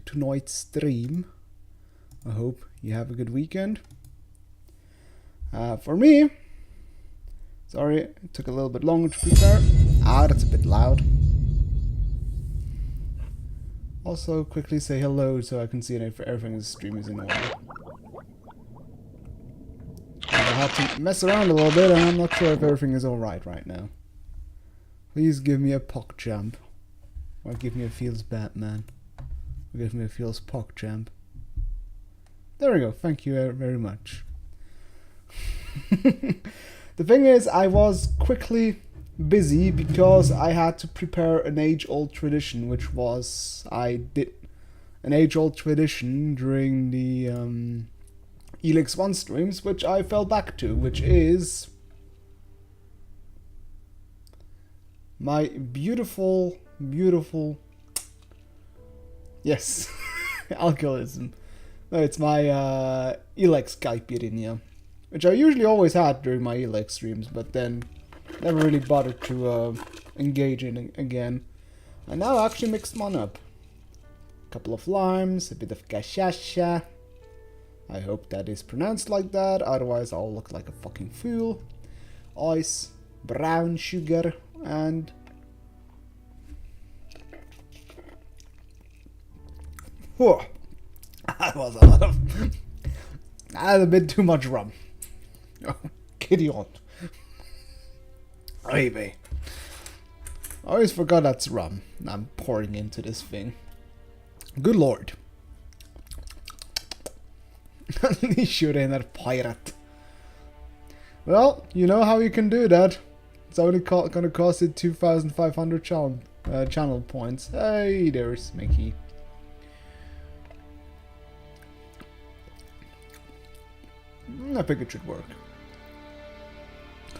tonight's stream. I hope you have a good weekend. For me, sorry, it took a little bit longer to prepare. That's a bit loud. Also, quickly say hello so I can see if everything in the stream is in order. I had to mess around a little bit and I'm not sure if everything is alright right now. Please give me a pock jump. Or give me a feels Batman. Or give me a feels pock jump. There we go, thank you very much. The thing is, I was quickly busy because I had to prepare an age-old tradition, which was I did an age-old tradition during the Elex 1 streams, which I fell back to, which is my beautiful, yes, alcoholism. No, it's my Elex guy Piranha, which I usually always had during my Elex streams, but then never really bothered to engage in again. And now I actually mixed one up. A couple of limes, a bit of cachaça. I hope that is pronounced like that, otherwise I'll look like a fucking fool. Ice, brown sugar, and whew. That was a lot of I had a bit too much rum. Oh, kitty on. Baby. I always forgot that's rum I'm pouring into this thing. Good lord. He should in that pirate. Well, you know how you can do that. It's only gonna cost you 2,500 channel points. Hey, there's Mickey. I think it should work.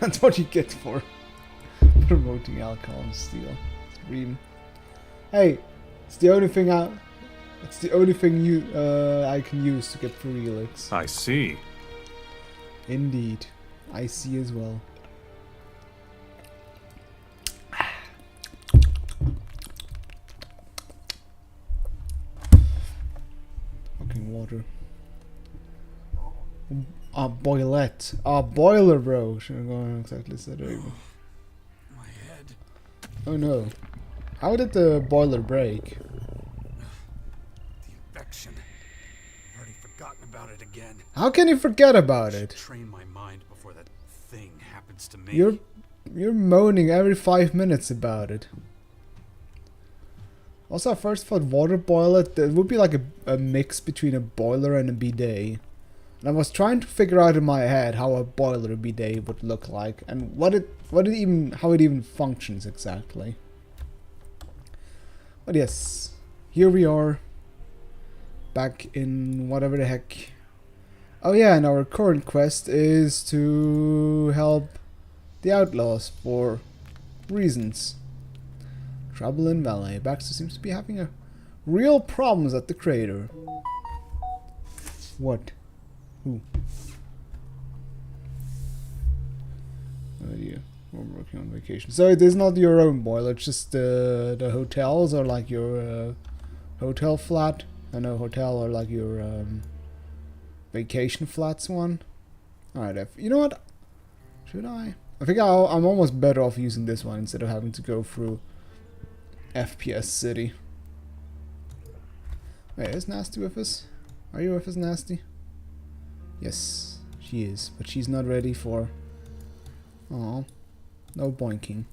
That's what you get for promoting alcohol and steel stream. Hey, it's the only thing I can use to get through Elex. I see. Indeed, I see as well. Fucking water. Boilette. Boiler, bro. Should have gone exactly said it. My head. Oh no. How did the boiler break? The infection. I've already forgotten about it again. How can you forget about it? Train my mind before that thing happens to me. You're moaning every 5 minutes about it. Also, I first thought water boiler, it would be like a mix between a boiler and a bidet. And I was trying to figure out in my head how a boiler bidet would look like and how it even functions exactly. But yes, here we are, back in whatever the heck. Oh yeah, and our current quest is to help the outlaws for reasons. Trouble in Valley. Baxter seems to be having a real problems at the crater. What? Who? Oh dear, we're working on vacation. So it is not your own boiler, it's just the hotels or like your hotel flat. I know hotel or like your vacation flats one. Alright, you know what? Should I? I think I'm almost better off using this one instead of having to go through FPS City. Wait, is Nasty with us? Are you with us, Nasty? Yes, she is, but she's not ready for... Oh, no boinking.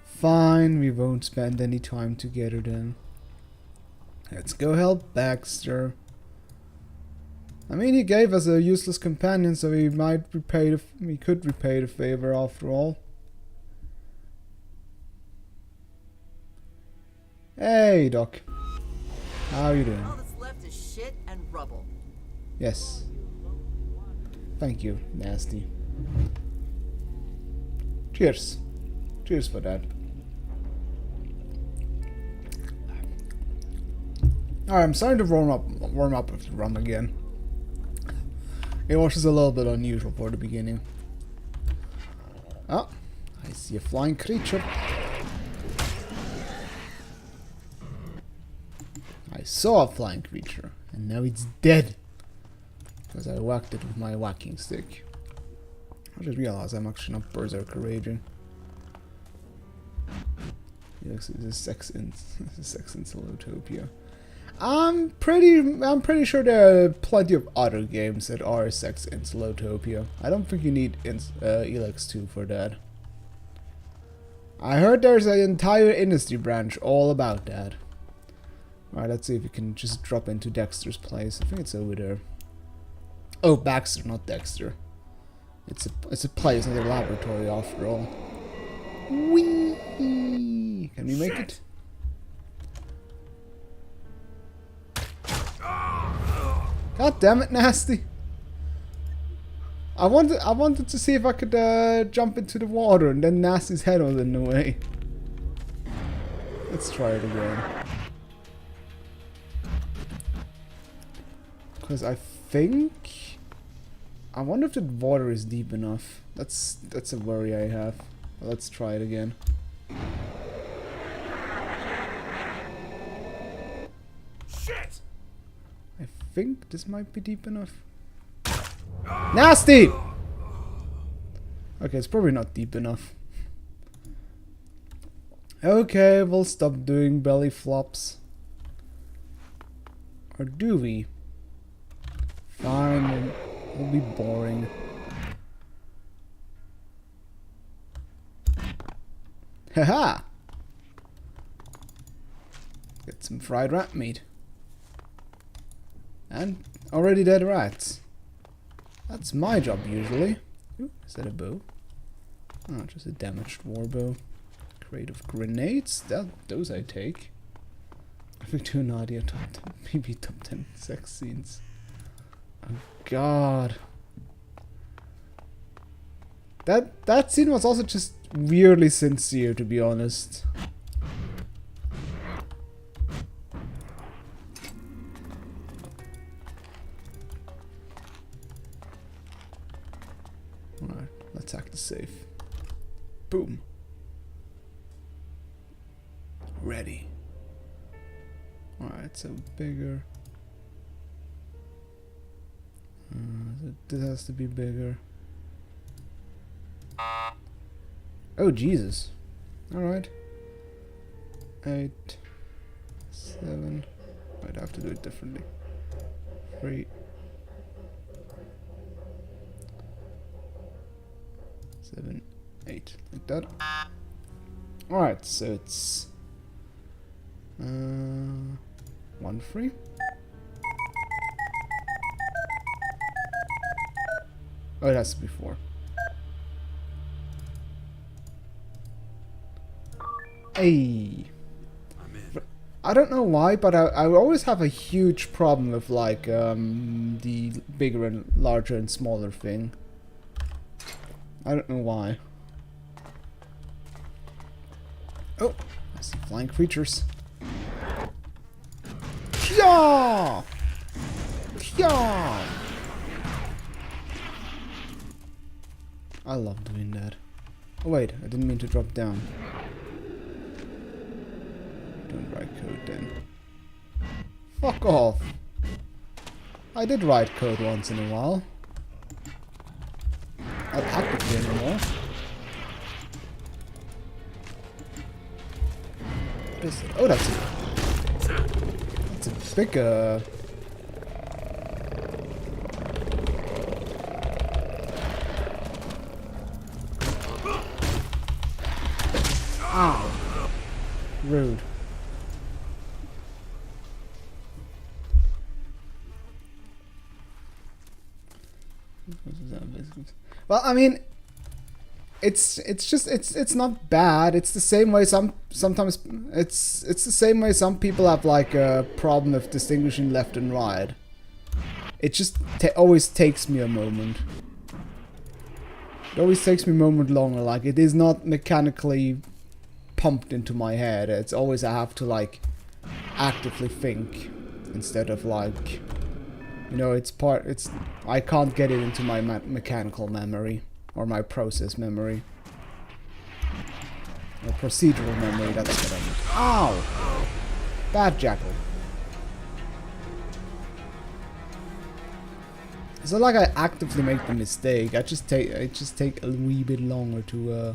Fine, we won't spend any time together then. Let's go help Baxter. I mean, he gave us a useless companion, so we could repay the favor after all. Hey, Doc. How are you doing? All that's left is shit and rubble. Yes. Thank you, Nasty. Cheers. Cheers for that. Alright, I'm starting to warm up with the rum again. It was just a little bit unusual for the beginning. Oh, I see a flying creature. I saw a flying creature, and now it's dead. Because I whacked it with my whacking stick. I just realized I'm actually not berserker raging. Yes, it's a sex in Solotopia. I'm pretty sure there are plenty of other games that are sex in Solotopia. I don't think you need Elex 2 for that. I heard there's an entire industry branch all about that. Alright, let's see if we can just drop into Dexter's place. I think it's over there. Oh, Baxter, not Dexter. It's a place, not a laboratory after all. Whee! Can we make it? God damn it, Nasty! I wanted to see if I could jump into the water, and then Nasty's head was in the way. Let's try it again. Because I wonder if the water is deep enough. That's a worry I have. Let's try it again. Shit! I think this might be deep enough. Nasty! Okay, it's probably not deep enough. Okay, we'll stop doing belly flops. Or do we? Fine, it'll be boring. Haha! Get some fried rat meat. And already dead rats. That's my job usually. Ooh, is that a bow? Oh, just a damaged war bow. Crate of grenades. Those I take. I think do an idea maybe top 10 sex scenes. Oh god. That scene was also just weirdly sincere, to be honest. Alright, let's act safe. Boom. Ready. Alright, so bigger. This has to be bigger. Oh, Jesus. Alright. 8, 7. I'd have to do it differently. 3. 7, 8. Like that. Alright, so it's 1, 3. Oh, it has to be 4. Hey. I'm in. I don't know why, but I always have a huge problem with like the bigger and larger and smaller thing. I don't know why. Oh, I see flying creatures. Yeah! Yeah! I love doing that. Oh wait, I didn't mean to drop down. Don't write code then. Fuck off! I did write code once in a while. Not actively anymore. What is it? Oh, that's a big Ow. Rude. Well, I mean, it's not bad. It's the same way sometimes it's the same way some people have like a problem with distinguishing left and right. It just always takes me a moment. It always takes me a moment longer. Like, it is not mechanically pumped into my head. It's always I have to like actively think instead of like, you know, I can't get it into my mechanical memory or my process memory or procedural memory. That's what I mean. Ow! Bad jackal. It's not like I actively make the mistake. I just take a wee bit longer to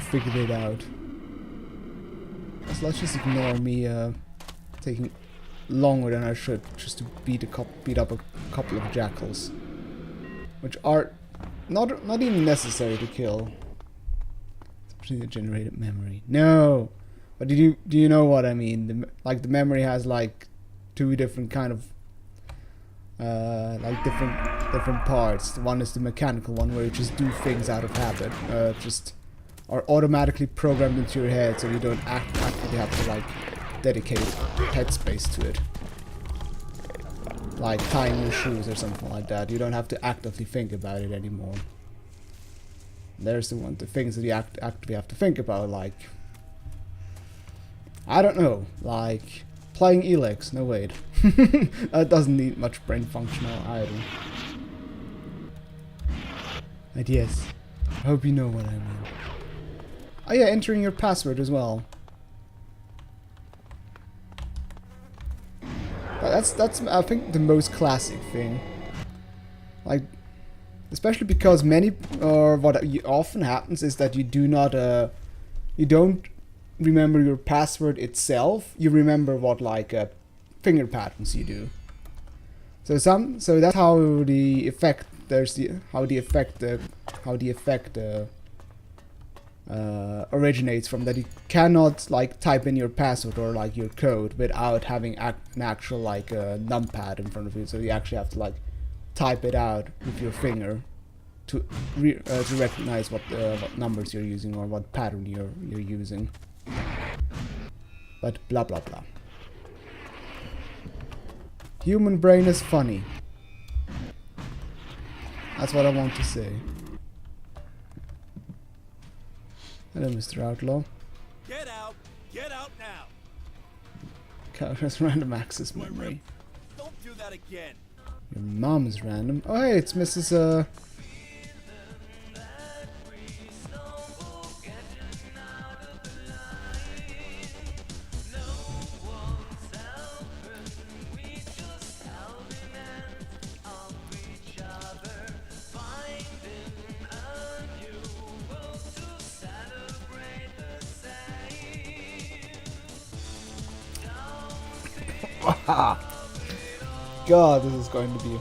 figure it out. So let's just ignore me taking longer than I should just to beat up a couple of jackals, which are not even necessary to kill. Especially the generated memory. No, but do you know what I mean? The memory has like two different kind of like different parts. One is the mechanical one where you just do things out of habit, just are automatically programmed into your head, so you don't actually have to like dedicate headspace to it. Like tying your shoes or something like that. You don't have to actively think about it anymore. There's the things that you actively have to think about, like I don't know, like playing Elex. No wait, that doesn't need much brain function either. But yes, I hope you know what I mean. Oh yeah, entering your password as well. That's I think the most classic thing. Like, especially because what often happens is that you don't remember your password itself. You remember what like finger patterns you do. So that's how the effect originates from, that you cannot like type in your password or like your code without having an actual like numpad in front of you. So you actually have to like type it out with your finger to recognize what numbers you're using or what pattern you're using. But blah blah blah. Human brain is funny. That's what I want to say. Hello, Mr. Outlaw. Get out! Get out now! Character's random access memory. Don't do that again. Your mom is random. Oh hey, it's Mrs. God, this is going to be...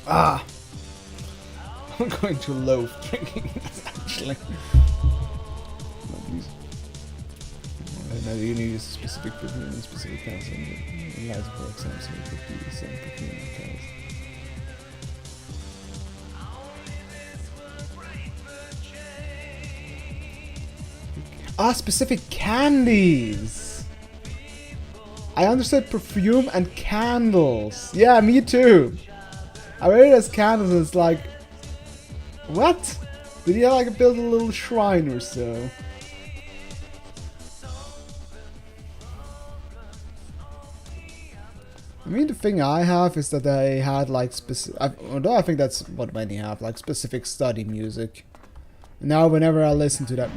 I'm going to loathe drinking this, actually. Now you need a specific perfume and specific council. It has, for example, so it could be the same perfume and specific candies! I understood perfume and candles. Yeah, me too. I read it as candles and it's like... What? Did he like build a little shrine or so? I mean, the thing I have is that I had like although I think that's what many have, like specific study music. Now, whenever I listen to that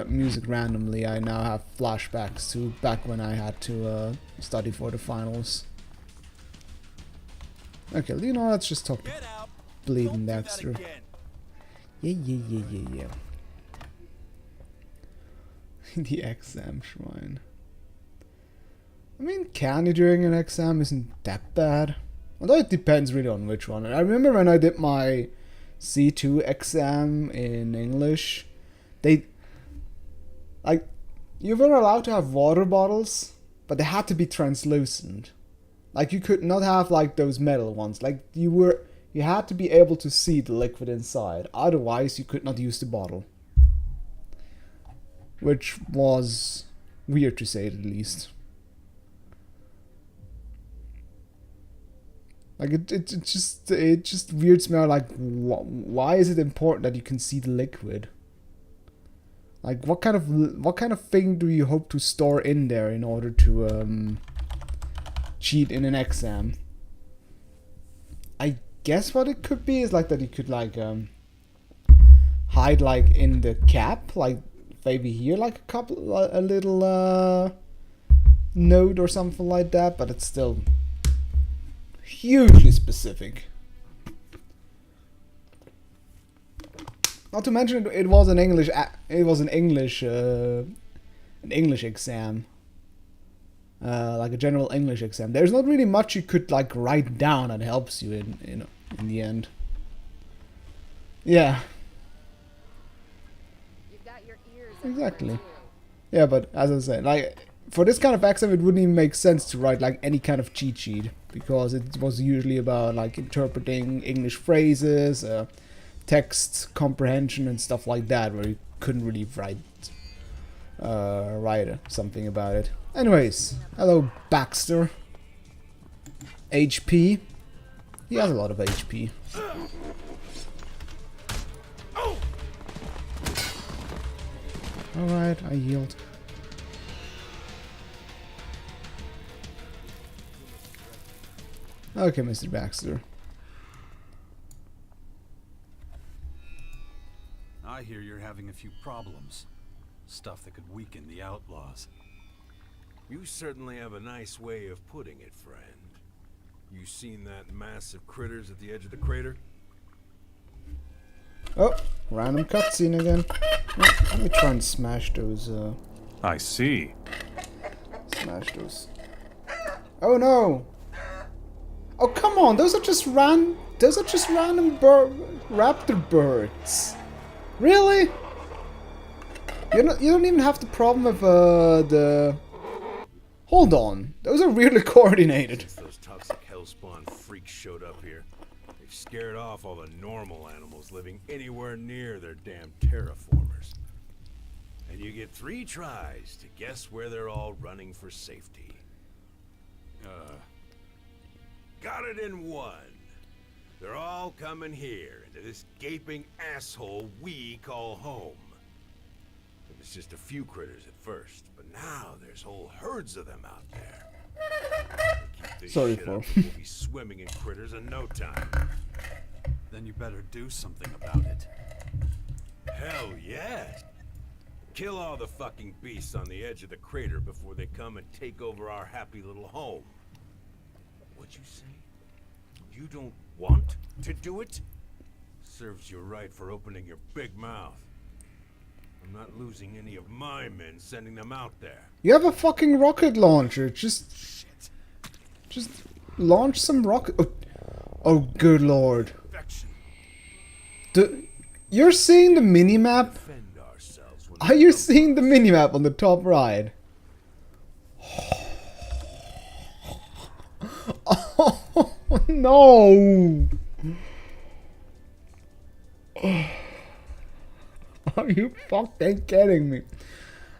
music randomly, I now have flashbacks to back when I had to study for the finals. Okay, you know, let's just talk to Bleeding Dexter. Yeah. The exam shrine. I mean, candy during an exam isn't that bad. Although it depends really on which one. I remember when I did my C2 exam in English, you were allowed to have water bottles, but they had to be translucent. Like, you could not have like those metal ones. Like, you had to be able to see the liquid inside, otherwise you could not use the bottle, which was weird to say the least. Like, it just weirds me out. Like, why is it important that you can see the liquid? Like, what kind of thing do you hope to store in there in order to cheat in an exam? I guess what it could be is like that you could like hide like in the cap, like maybe here, like a little note or something like that. But it's still hugely specific. Not to mention it was an English an English exam, like a general English exam. There's not really much you could like write down that helps you in the end. Yeah. You've got your ears Exactly. Yeah, but as I said, like for this kind of exam, it wouldn't even make sense to write like any kind of cheat sheet because it was usually about like interpreting English phrases, text comprehension, and stuff like that, where you couldn't really write something about it. Anyways, hello Baxter. HP. He has a lot of HP. Alright, I yield. Okay, Mr. Baxter. I hear you're having a few problems. Stuff that could weaken the outlaws. You certainly have a nice way of putting it, friend. You seen that mass of critters at the edge of the crater? Oh, random cutscene again. Let me try and smash those, I see. smash those. Oh no! Oh come on, those are just random raptor birds. Really? You don't even have the problem with, the... Hold on, those are really coordinated. Since those toxic hellspawn freaks showed up here, they've scared off all the normal animals living anywhere near their damn terraformers. And you get 3 tries to guess where they're all running for safety. Got it in 1. They're all coming here, into this gaping asshole we call home. It was just a few critters at first, but now there's whole herds of them out there. Keep this Sorry, shit Paul. up, we'll be swimming in critters in no time. Then you better do something about it. Hell yes! Kill all the fucking beasts on the edge of the crater before they come and take over our happy little home. What'd you say? You don't want to do it? Serves you right for opening your big mouth. I'm not losing any of my men sending them out there. You have a fucking rocket launcher. Just launch some rocket. Oh good lord. Infection. You're seeing the minimap? Defend ourselves when Are you seeing the minimap on the top right? Oh no! Are you fucking kidding me?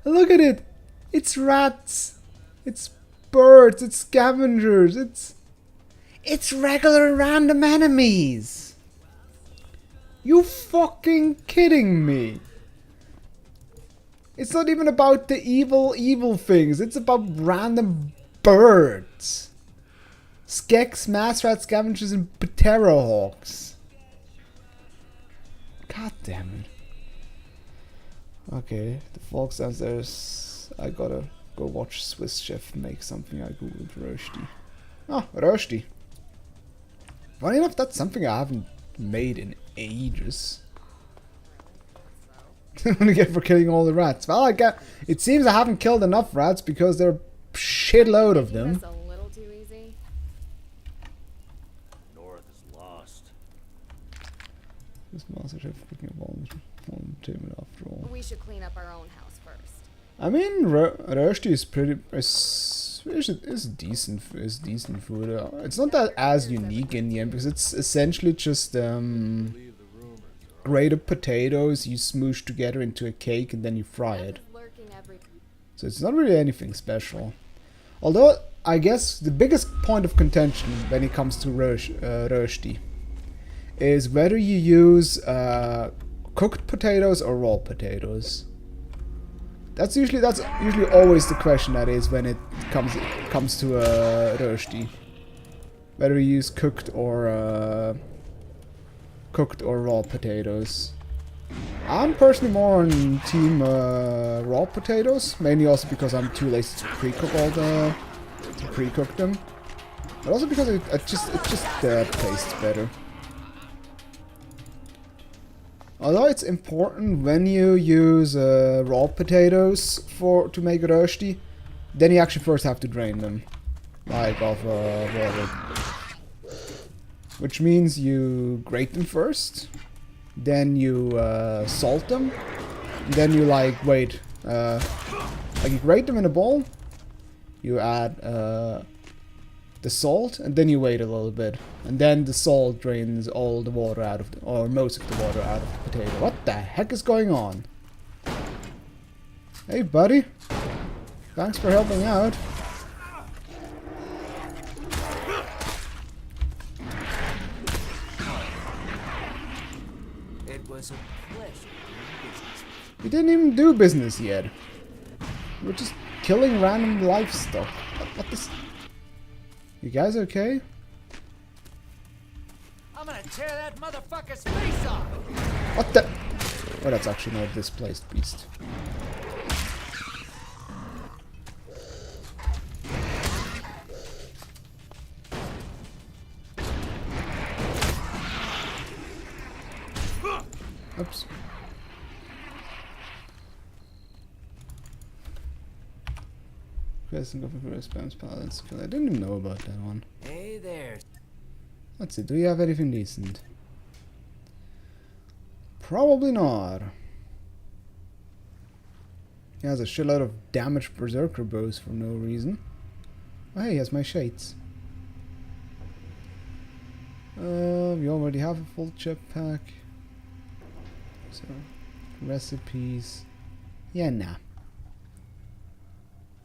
Look at it! It's rats! It's birds! It's scavengers! It's regular random enemies! You fucking kidding me? It's not even about the evil things. It's about random birds. Skeks, mass rat scavengers, and pterohawks. God damn it. Okay, the folks downstairs. I gotta go watch Swiss Chef make something. I googled roasty. Oh, roasty. Funny enough, that's something I haven't made in ages. What do I get for killing all the rats? Well, it seems I haven't killed enough rats because there are a shitload of them. That's a little too easy. North is lost. This master chef picking up all entertainment after all. We should clean up our own house first. I mean, roasty is pretty. Is decent food. It's not that as unique in the end because it's essentially just grated potatoes you smoosh together into a cake and then you fry it. Lurking every So it's not really anything special. Although I guess the biggest point of contention when it comes to roasty is whether you use cooked potatoes or raw potatoes. That's usually always the question that is when it comes to roasty. Whether you use cooked or raw potatoes. I'm personally more on team raw potatoes, mainly also because I'm too lazy to pre-cook them. But also because it just tastes better. Although it's important when you use raw potatoes to make rösti, then you actually first have to drain them, like of water. Which means you grate them first, then you salt them, then you like wait, like you grate them in a bowl, you add the salt, and then you wait a little bit, and then the salt drains all the water out of or most of the water out of the potato. What the heck is going on? Hey buddy, thanks for helping out. It was a pleasure doing business. We didn't even do business yet. We're just killing random livestock. What this? You guys okay? I'm gonna tear that motherfucker's face off! What the? Oh, that's actually not a displaced beast. Oops. Pressing of a spams balance. I didn't even know about that one. Hey there. Let's see, do you have anything decent? Probably not. He has a shitload of damaged berserker bows for no reason. Oh hey, he has my shades. We already have a full chip pack. So, recipes. Yeah, nah.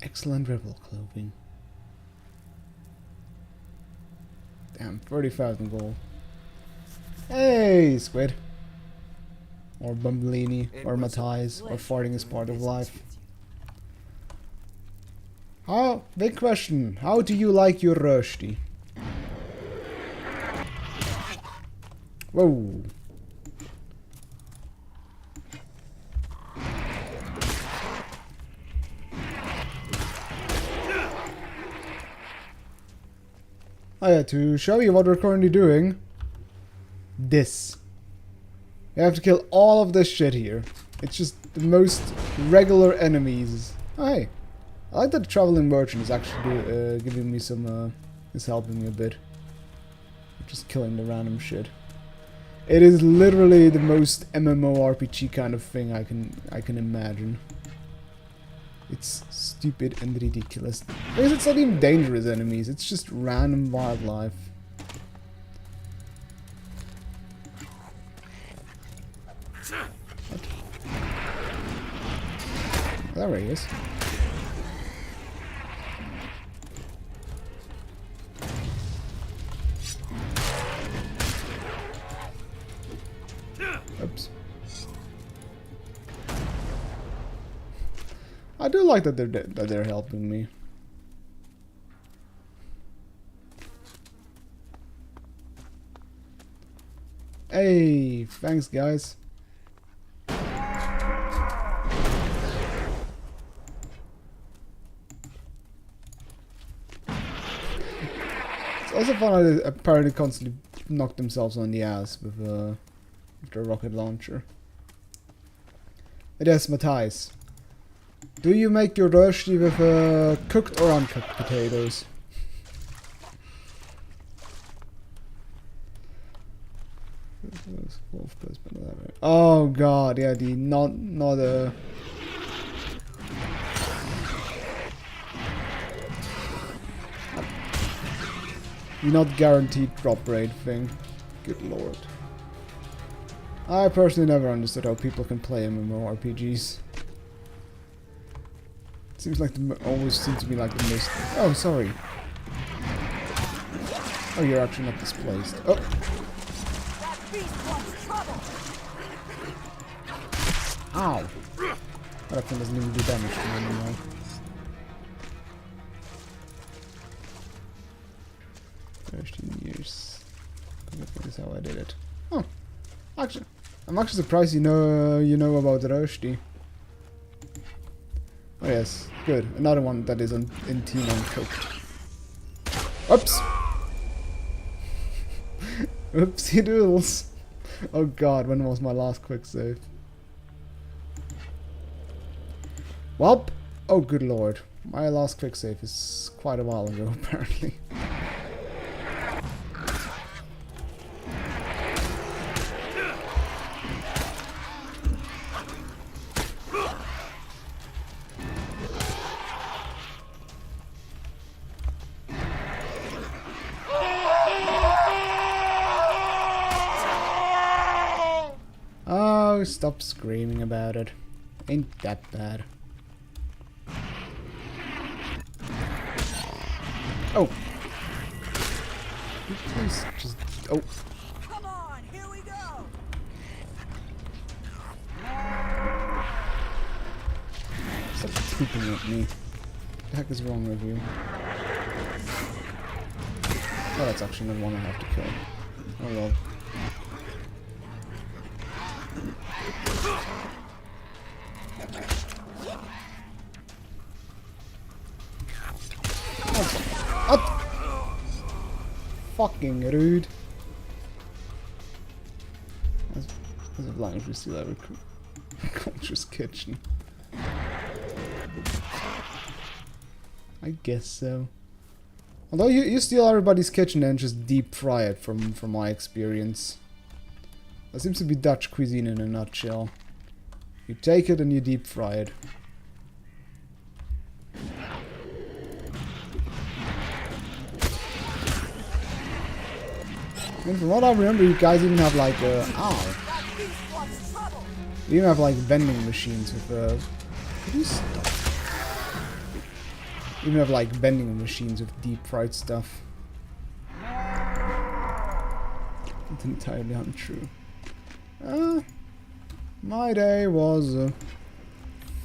Excellent rebel clothing. Damn, 30,000 gold. Hey, Squid. Or Bumbleini, or Matthias, or farting is part of life. How? Big question. How do you like your rösti? Whoa. Oh yeah, to show you what we're currently doing. This. You have to kill all of this shit here. It's just the most regular enemies. Oh hey. I like that the traveling merchant is actually giving me some, is helping me a bit. Just killing the random shit. It is literally the most MMORPG kind of thing I can imagine. It's stupid and ridiculous. Because it's not even dangerous enemies, it's just random wildlife. What? There he is. Oops. I do like that they're helping me. Hey, thanks guys. It's also fun how they apparently constantly knock themselves on the ass with their rocket launcher. It is Matthias. Do you make your rösti with cooked or uncooked potatoes? Oh god, yeah, the not guaranteed drop rate thing. Good lord. I personally never understood how people can play MMORPGs. Seems like always seems to be like the most. Oh, sorry. Oh, you're actually not displaced. Oh. That beast wants trouble. Ow. That thing doesn't even do damage to me anymore. Years. That is how I did it. Oh, actually, I'm actually surprised you know about rösti. Oh yes, good. Another one that is in team uncooked. Oops. Oopsie doodles. Oh god, when was my last quick save? Welp. Oh good lord. My last quick save is quite a while ago, apparently. Oh, stop screaming about it. Ain't that bad. Oh. Please just... Oh. Come on, here we go. Stop pooping at me. What the heck is wrong with you? Oh, that's actually not one I have to kill. Oh well. What? Fucking rude. As a blind, we still have a culture's kitchen. I guess so. Although you steal everybody's kitchen and just deep fry it from my experience. That seems to be Dutch cuisine in a nutshell. You take it and you deep fry it. And from what I remember, you guys even have like ow. That beast wants trouble. You even have like vending machines with could you stop? You even have like vending machines with deep fried stuff. It's entirely untrue. My day was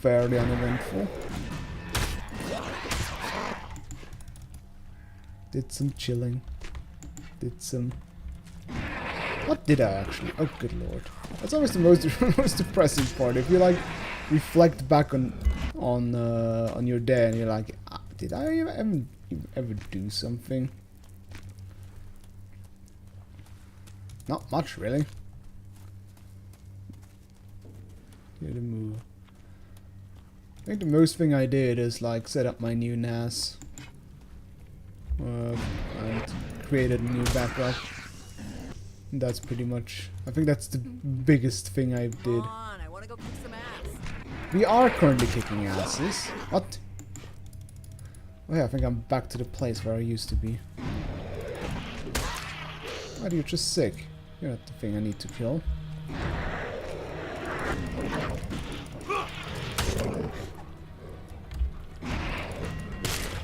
fairly uneventful. Did some chilling. Did some... What did I actually... Oh, good lord. That's always the most depressing part. If you, like, reflect back on your day and you're like, did I ever do something? Not much, really. Did a move. I think the most thing I did is, like, set up my new NAS. And created a new backup. And that's pretty much... I think that's the biggest thing I did. Come on, I want to go kick some ass. We are currently kicking asses. What? Oh yeah, I think I'm back to the place where I used to be. Why, you're just sick. You're not the thing I need to kill.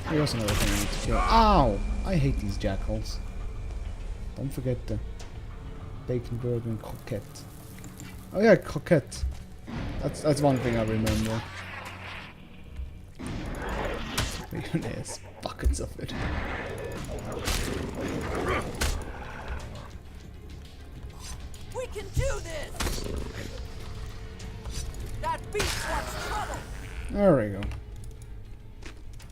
Here's another thing I need to kill. Ow! I hate these jackals. Don't forget the bacon burger and croquette. Oh yeah, croquette. That's one thing I remember. There's buckets of it. We can do this. That beast wants trouble. There we go.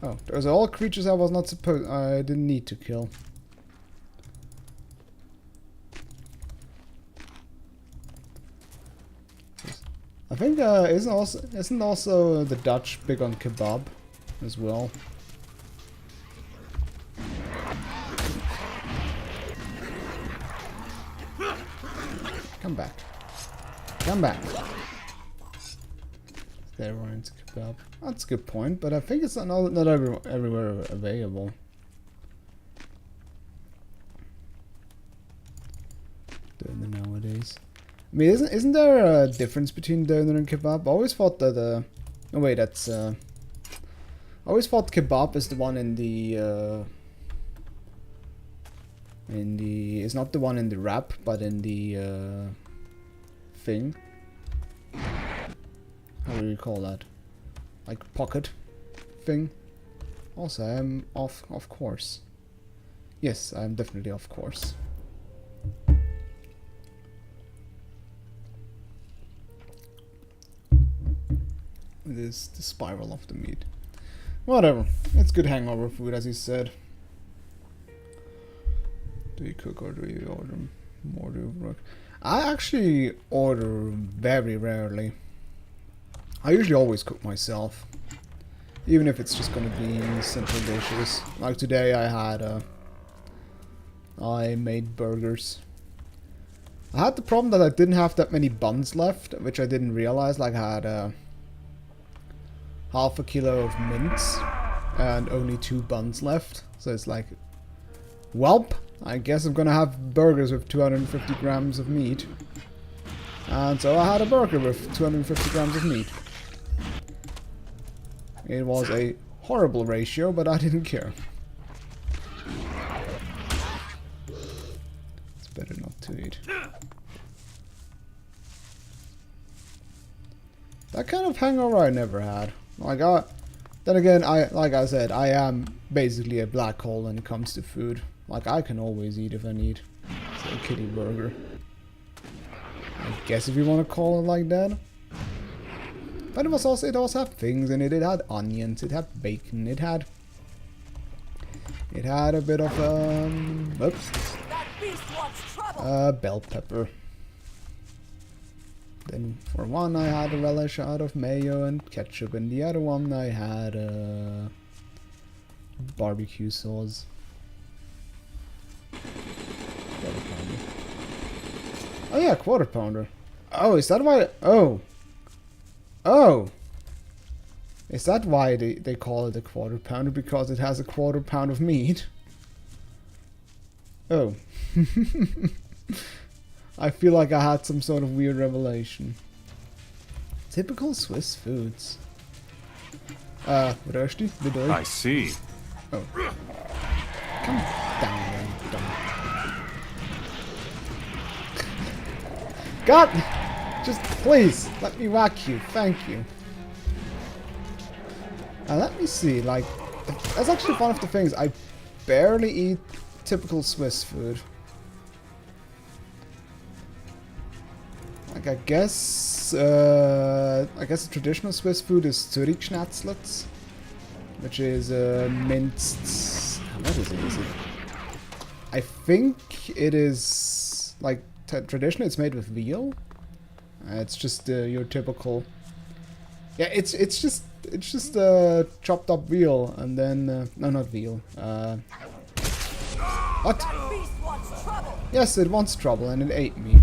Oh, those are all creatures I was not supposed... I didn't need to kill. I think isn't also the Dutch big on kebab as well? Come back. Come back. There ruins kebab. That's a good point, but I think it's not everywhere available. Doner nowadays. I mean, isn't there a difference between doner and kebab? I always thought that oh wait, that's I always thought kebab is the one in the it's not the one in the wrap, but in the thing. How do you call that? Like pocket thing. Also, I'm off course. Yes, I'm definitely off course. It is the spiral of the meat. Whatever. It's good hangover food, as you said. Do you cook or do you order them? More to work. I actually order very rarely. I usually always cook myself. Even if it's just gonna be simple dishes. Like today I made burgers. I had the problem that I didn't have that many buns left, which I didn't realize. Like I had half a kilo of mince and only 2 buns left. So it's like, welp, I guess I'm gonna have burgers with 250 grams of meat. And so I had a burger with 250 grams of meat. It was a horrible ratio, but I didn't care. It's better not to eat. That kind of hangover I never had. Then again, like I said, I am basically a black hole when it comes to food. Like, I can always eat if I need. It's a kitty burger. I guess if you want to call it like that. But it also had things in it. It had onions, it had bacon, it had a bit of oops. That beast wants trouble. Bell pepper. Then for one I had a relish out of mayo and ketchup, and the other one I had barbecue sauce. Quarter pounder. Oh yeah, quarter pounder. Oh, is that why? Oh! Is that why they call it a quarter pounder? Because it has a quarter pound of meat? Oh. I feel like I had some sort of weird revelation. Typical Swiss foods. Rösti? Vidoi? I see. Oh. Come down then, dumb. God! Just please, let me whack you. Thank you. Now let me see, like, that's actually one of the things. I barely eat typical Swiss food. Like, I guess the traditional Swiss food is Zürich-Schnetzlets, which is minced. What is it? I think it is like traditionally it's made with veal. It's just your typical. Yeah, it's just chopped up veal and then no, not veal. What? That beast wants trouble. Yes, it wants trouble and it ate me.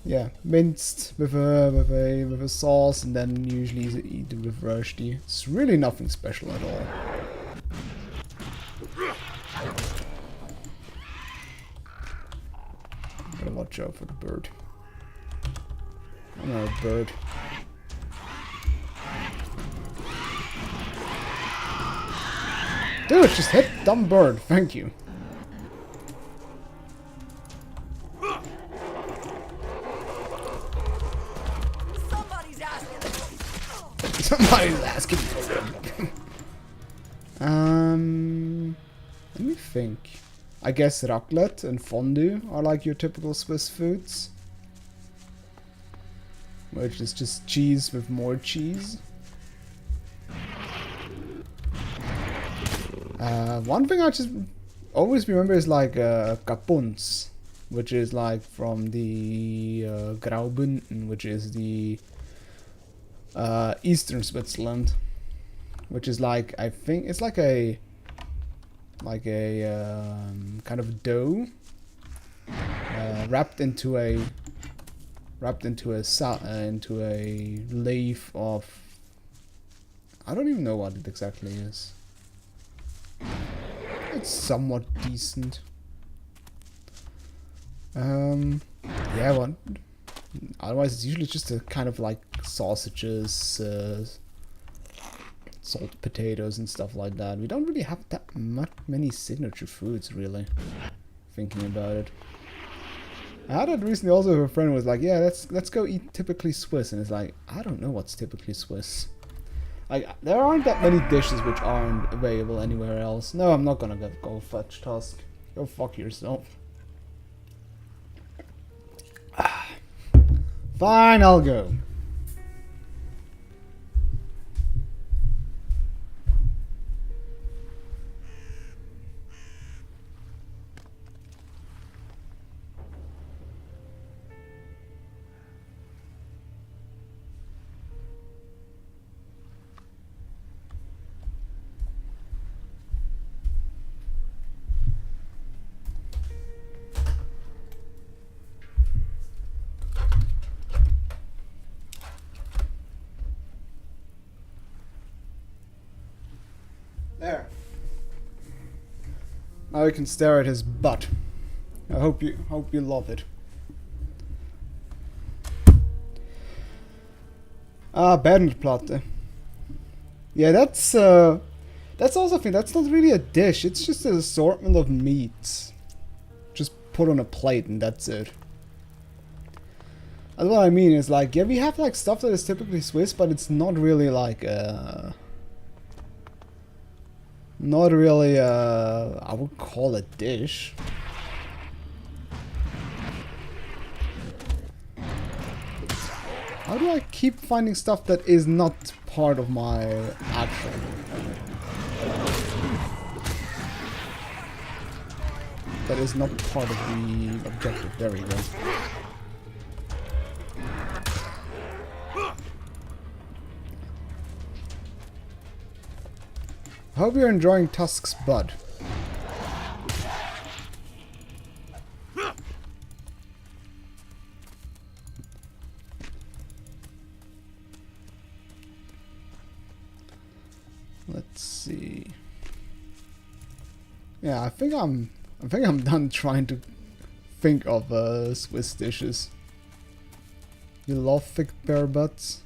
Yeah, minced with a sauce, and then usually eat it with rösti. It's really nothing special at all. Gotta watch out for the bird. Another bird. Dude, just hit dumb bird. Thank you. Somebody's asking for them. Let me think. I guess raclette and fondue are like your typical Swiss foods. Which is just cheese with more cheese. One thing I just always remember is like Kapunz, which is like from the Graubünden, which is the Eastern Switzerland, which is like, I think it's like a kind of dough wrapped into a leaf of, I don't even know what it exactly is. It's somewhat decent. Yeah, one. Otherwise, it's usually just a kind of like sausages, salt potatoes, and stuff like that. We don't really have that many signature foods, really. Thinking about it, I had it recently also with a friend who was like, "Yeah, let's go eat typically Swiss," and it's like, I don't know what's typically Swiss. Like, there aren't that many dishes which aren't available anywhere else. No, I'm not gonna go fetch Tusk. Go fuck yourself. Fine, I'll go. Now you can stare at his butt. I hope you love it. Ah, Bärenplatte. Yeah, that's also a thing. That's not really a dish. It's just an assortment of meats. Just put on a plate and that's it. And what I mean is like, yeah, we have like stuff that is typically Swiss, but it's not really like not really I would call it dish. How do I keep finding stuff that is not part of my actual? That is not part of the objective. There we go. I hope you're enjoying Tusk's bud. Let's see. Yeah, I think I'm done trying to think of Swiss dishes. You love thick bear butts?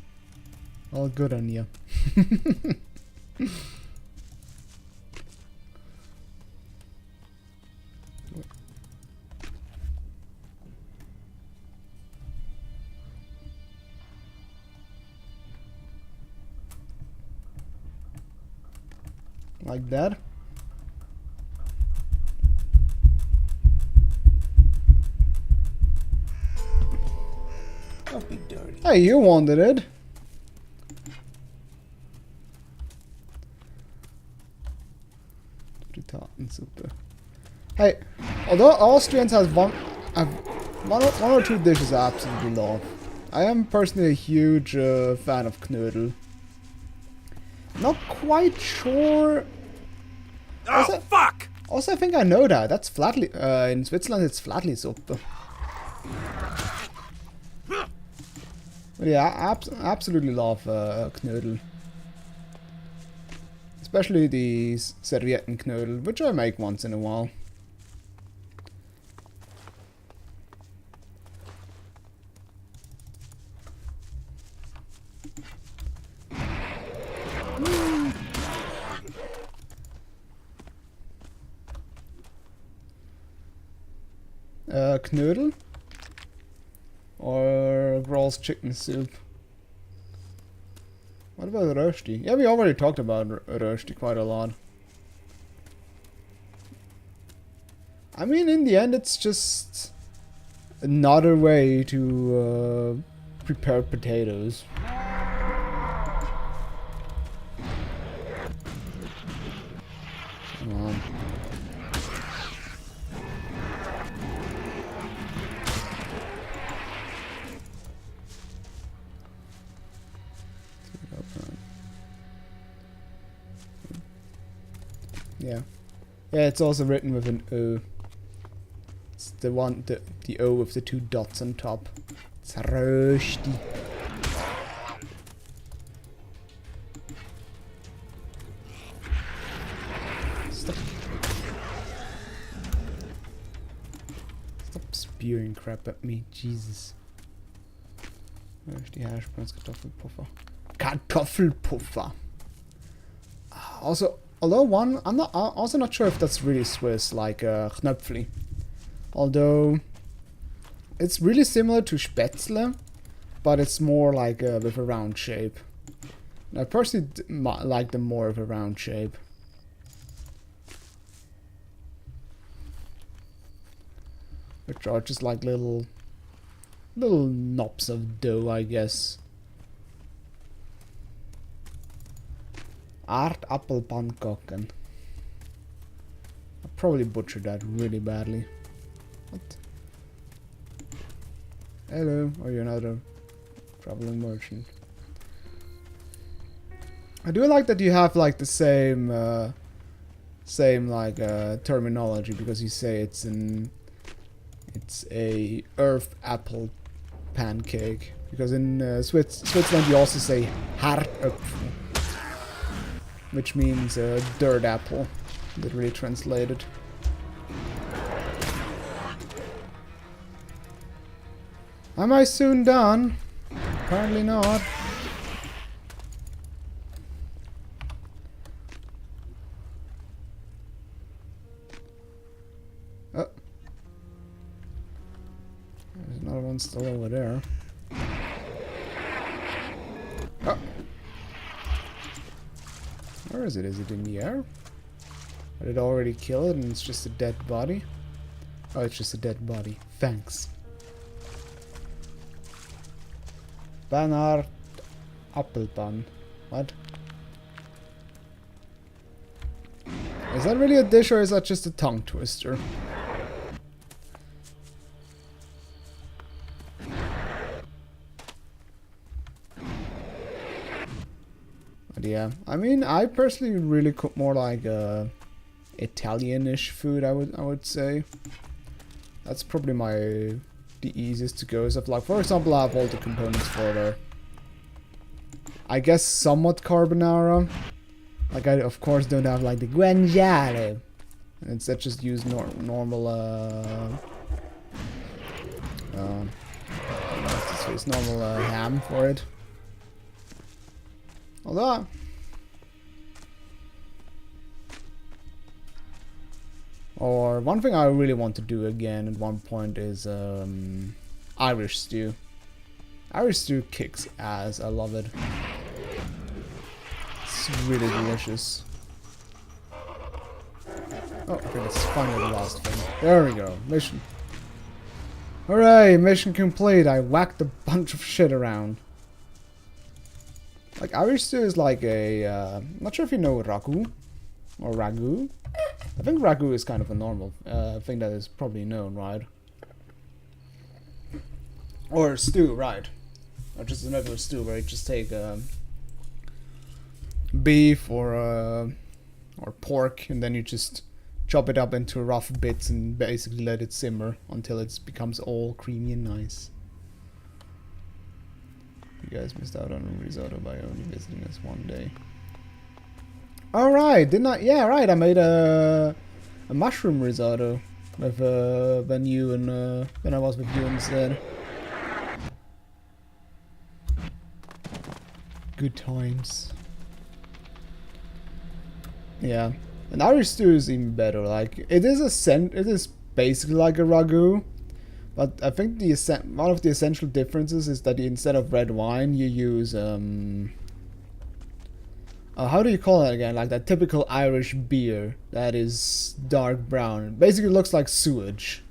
All good on you. Like that. Don't be dirty. Hey, you wanted it. Super. Hey, although Austrians have one or two dishes I absolutely love. I am personally a huge fan of Knödel. Not quite sure. Oh, fuck! Also, I think I know that. That's flatly. In Switzerland, it's flatly Suppe. But yeah, I absolutely love Knödel. Especially the Serviettenknödel, which I make once in a while. Knödel or Grol's chicken soup. What about Rösti? Yeah, we already talked about Rösti quite a lot. I mean, in the end, it's just another way to prepare potatoes. Come on. Yeah. Yeah, it's also written with an O. It's the one, the O with the two dots on top. It's Rösti. Stop. Stop spewing crap at me, Jesus. Rösti, Haschbrowns, Kartoffelpuffer. Kartoffelpuffer! Also, although one, I'm also not sure if that's really Swiss, like Knöpfli. Although it's really similar to Spätzle, but it's more like with a round shape. And I personally like them more of a round shape. Which are just like little knobs of dough, I guess. Aardappelpannkaken. I probably butchered that really badly. What? Hello, are you another traveling merchant? I do like that you have like the same terminology, because you say it's a earth apple pancake, because in Switzerland you also say Hartöpfel, which means dirt apple, literally translated. Am I soon done? Apparently not. Oh. There's another one still over there. Oh. Where is it? Is it in the air? Or did it already kill it and it's just a dead body? Oh, it's just a dead body. Thanks. Bernard Appelbahn. What? Is that really a dish or is that just a tongue twister? But yeah, I mean, I personally really cook more like Italian-ish food. I would say that's probably the easiest to go. So, like, for example, I have all the components for the, I guess, somewhat carbonara. Like, I of course don't have like the guanciale. Instead, just use normal normal ham for it. Although, or one thing I really want to do again at one point is Irish stew. Irish stew kicks ass. I love it. It's really delicious. Oh, okay, let's find the last thing. There we go. Mission. Hooray! Mission complete. I whacked a bunch of shit around. Like, Irish stew is like a, not sure if you know ragu, or ragu. I think ragu is kind of a normal thing that is probably known, right? Or stew, right? Or just another stew where you just take beef or pork and then you just chop it up into rough bits and basically let it simmer until it becomes all creamy and nice. You guys missed out on a risotto by only visiting us one day. Alright, didn't I? Yeah, right, I made a mushroom risotto with when I was with you instead. Good times. Yeah. And Irish stew is even better. Like, it is basically like a ragu. But I think one of the essential differences is that instead of red wine, you use how do you call that again? Like that typical Irish beer that is dark brown. It basically looks like sewage.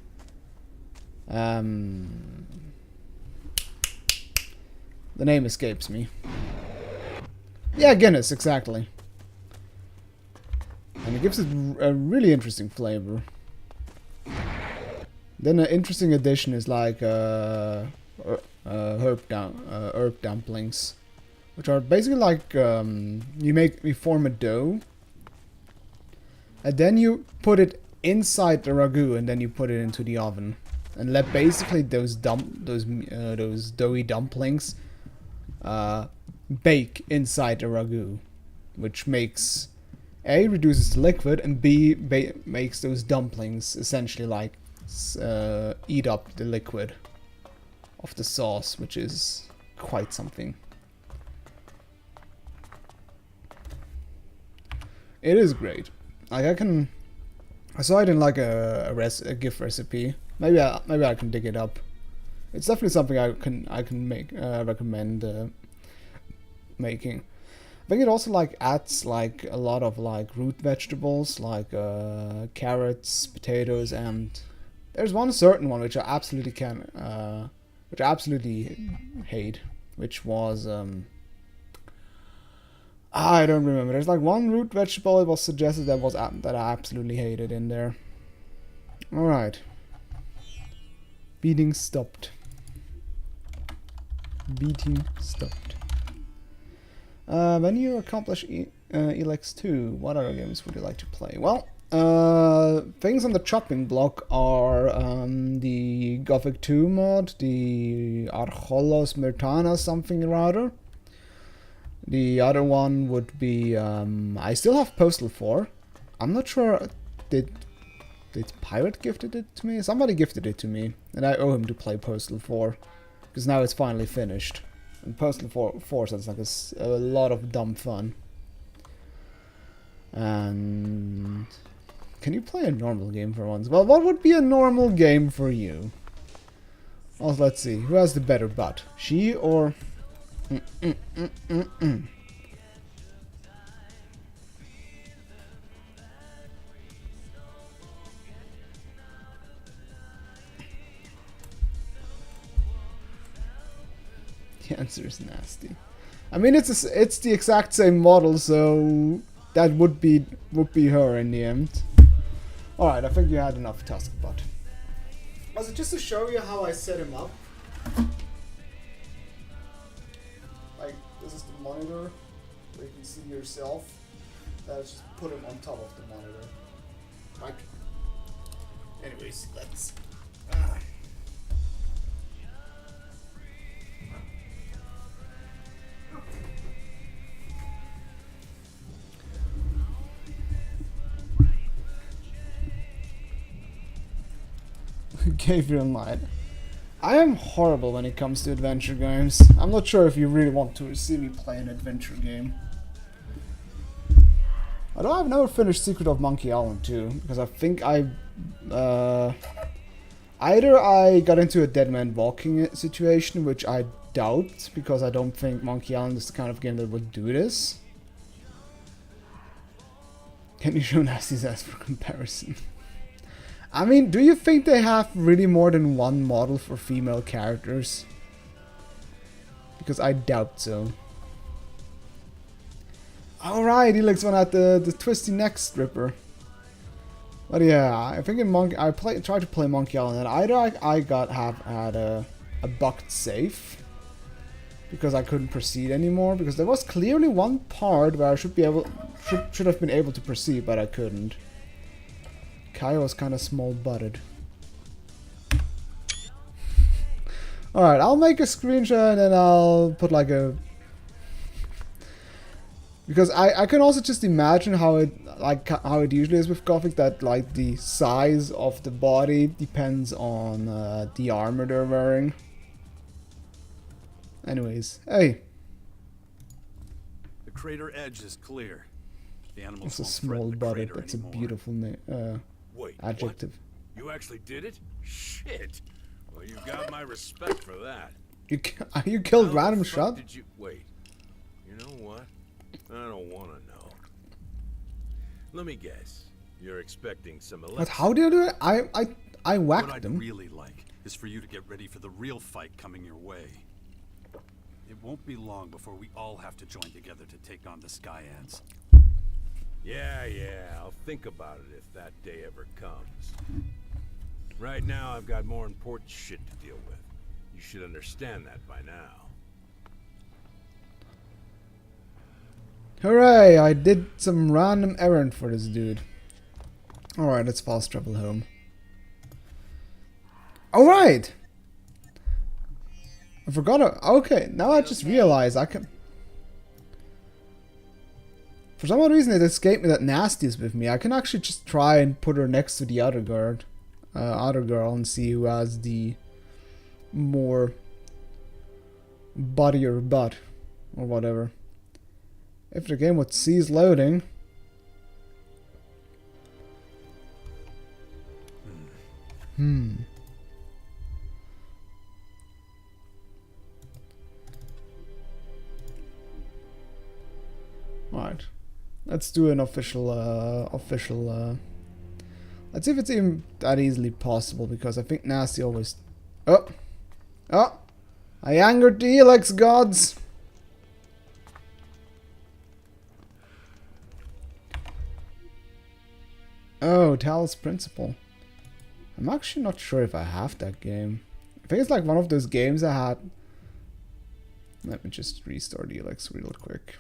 The name escapes me. Yeah, Guinness, exactly. And it gives it a really interesting flavor. Then an interesting addition is like herb dumplings, which are basically like you form a dough, and then you put it inside the ragu, and then you put it into the oven, and let basically those doughy dumplings bake inside the ragu, which makes A, reduces the liquid, and B, makes those dumplings essentially like eat up the liquid of the sauce, which is quite something. It is great. Like I saw it in like a gift recipe. Maybe I can dig it up. It's definitely something I can recommend making. I think it also like adds like a lot of like root vegetables like carrots, potatoes, and there's one certain one which I absolutely hate, which was I don't remember. There's like one root vegetable it was suggested that I absolutely hated in there. All right, beating stopped. Beating stopped. When you accomplish Elex 2, what other games would you like to play? Well, things on the chopping block are the Gothic 2 mod, the Archolos Myrtana something or other. The other one would be, I still have Postal 4. I'm not sure, did Did Pirate gifted it to me? Somebody gifted it to me, and I owe him to play Postal 4. Because now it's finally finished. And Postal 4 sounds like a lot of dumb fun. And... Can you play a normal game for once? Well, what would be a normal game for you? Also, let's see. Who has the better butt? She or... The answer is nasty. I mean, it's the exact same model, so that would be her in the end. All right, I think you had enough task butt. Also, just to show you how I set him up. Like, this is the monitor, where you can see yourself. Let's just put him on top of the monitor. Like, anyways, let's. Gave you a light. I am horrible when it comes to adventure games. I'm not sure if you really want to see me play an adventure game. Although I've never finished Secret of Monkey Island 2, because I think either I got into a dead man walking situation, which I doubt, because I don't think Monkey Island is the kind of game that would do this. Can you show Nasty's ass for comparison? I mean, do you think they have really more than one model for female characters? Because I doubt so. Alright, Elex went at the twisty neck stripper. But yeah, I think in tried to play Monkey Island, and either I had a bugged save because I couldn't proceed anymore, because there was clearly one part where I should have been able to proceed, but I couldn't. Kai was kind of small-butted. Alright, I'll make a screenshot and then I'll put like a... Because I can also just imagine how it usually is with Gothic, that like the size of the body depends on the armor they're wearing. Anyways, hey. The crater edge is clear. The animals That's a won't threaten the small-butted, crater that's a anymore. beautiful name. Wait, Adjective. what? You actually did it? Shit. Well, you got my respect for that. You killed How the random fuck shot? Did you wait? You know what? I don't want to know. Let me guess. You're expecting some Elex. But how do you do it? I What whacked I'd them. really like is for you to get ready for the real fight coming your way. It won't be long before we all have to join together to take on the Sky Ants. Yeah, I'll think about it if that day ever comes. Right now, I've got more important shit to deal with. You should understand that by now. Hooray! I did some random errand for this dude. Alright, let's fast travel home. Alright! I forgot. Okay, now I just realized I can... For some odd reason it escaped me that Nasty is with me. I can actually just try and put her next to the other girl and see who has the more body or butt or whatever. If the game would cease loading. Alright. Let's do an official, let's see if it's even that easily possible, because I think Nasty always... Oh! I angered the Elex gods! Oh, Talos Principle. I'm actually not sure if I have that game. I think it's like one of those games I had... Let me just restart the Elex real quick.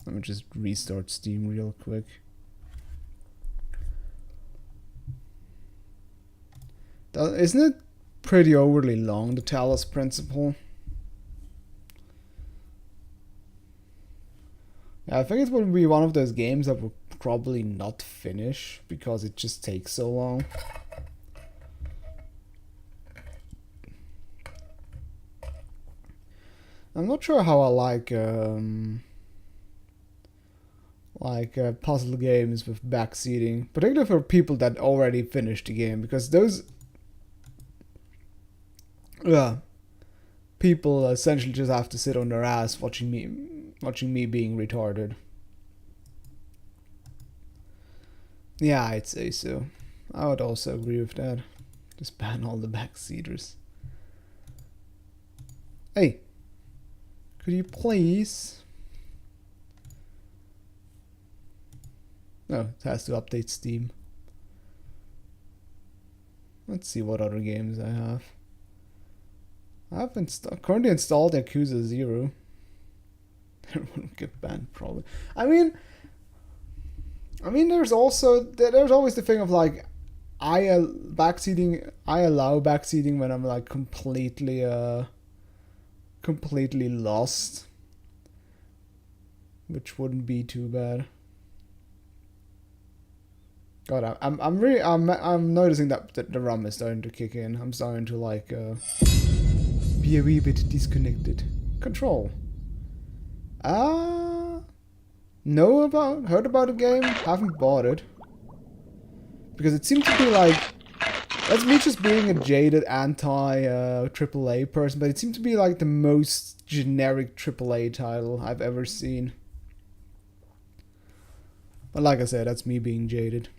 Let me just restart Steam real quick. Isn't it pretty overly long, the Talos Principle? Yeah, I think it would be one of those games that would probably not finish because it just takes so long. I'm not sure how I like puzzle games with backseating, particularly for people that already finished the game, because those people essentially just have to sit on their ass watching me being retarded. Yeah, I'd say so. I would also agree with that. Just ban all the backseaters. Hey, could you please? No, it has to update Steam. Let's see what other games I have. I have currently installed Yakuza 0. It wouldn't get banned probably. I mean, there's always the thing of like, I allow backseating when I'm like completely lost, which wouldn't be too bad. God, I'm noticing that the RAM is starting to kick in. I'm starting to like be a wee bit disconnected. Control. Heard about the game, haven't bought it. Because it seemed to be like, that's me just being a jaded anti-AAA person, but it seemed to be like the most generic AAA title I've ever seen. But like I said, that's me being jaded.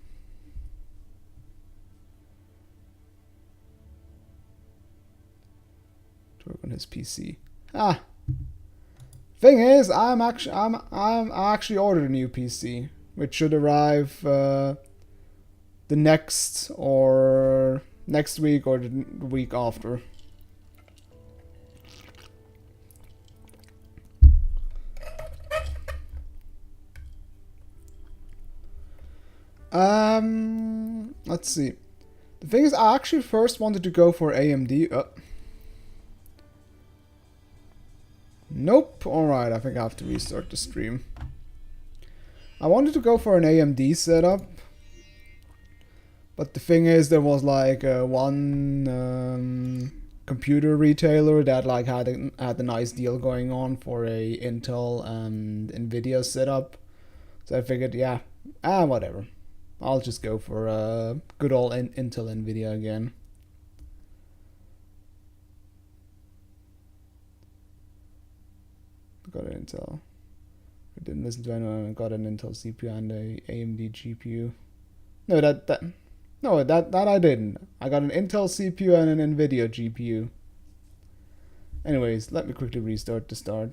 To work on his PC. Thing is, I actually ordered a new PC, which should arrive the next week or the week after. Let's see. The thing is, I actually first wanted to go for AMD. Nope. Alright, I think I have to restart the stream. I wanted to go for an AMD setup. But the thing is, there was like one computer retailer that like had a nice deal going on for a Intel and Nvidia setup. So I figured, yeah, whatever. I'll just go for good old Intel Nvidia again. Got an Intel. I didn't listen to anyone. I got an Intel CPU and a AMD GPU. No, that I didn't. I got an Intel CPU and an Nvidia GPU. Anyways, let me quickly restart the start.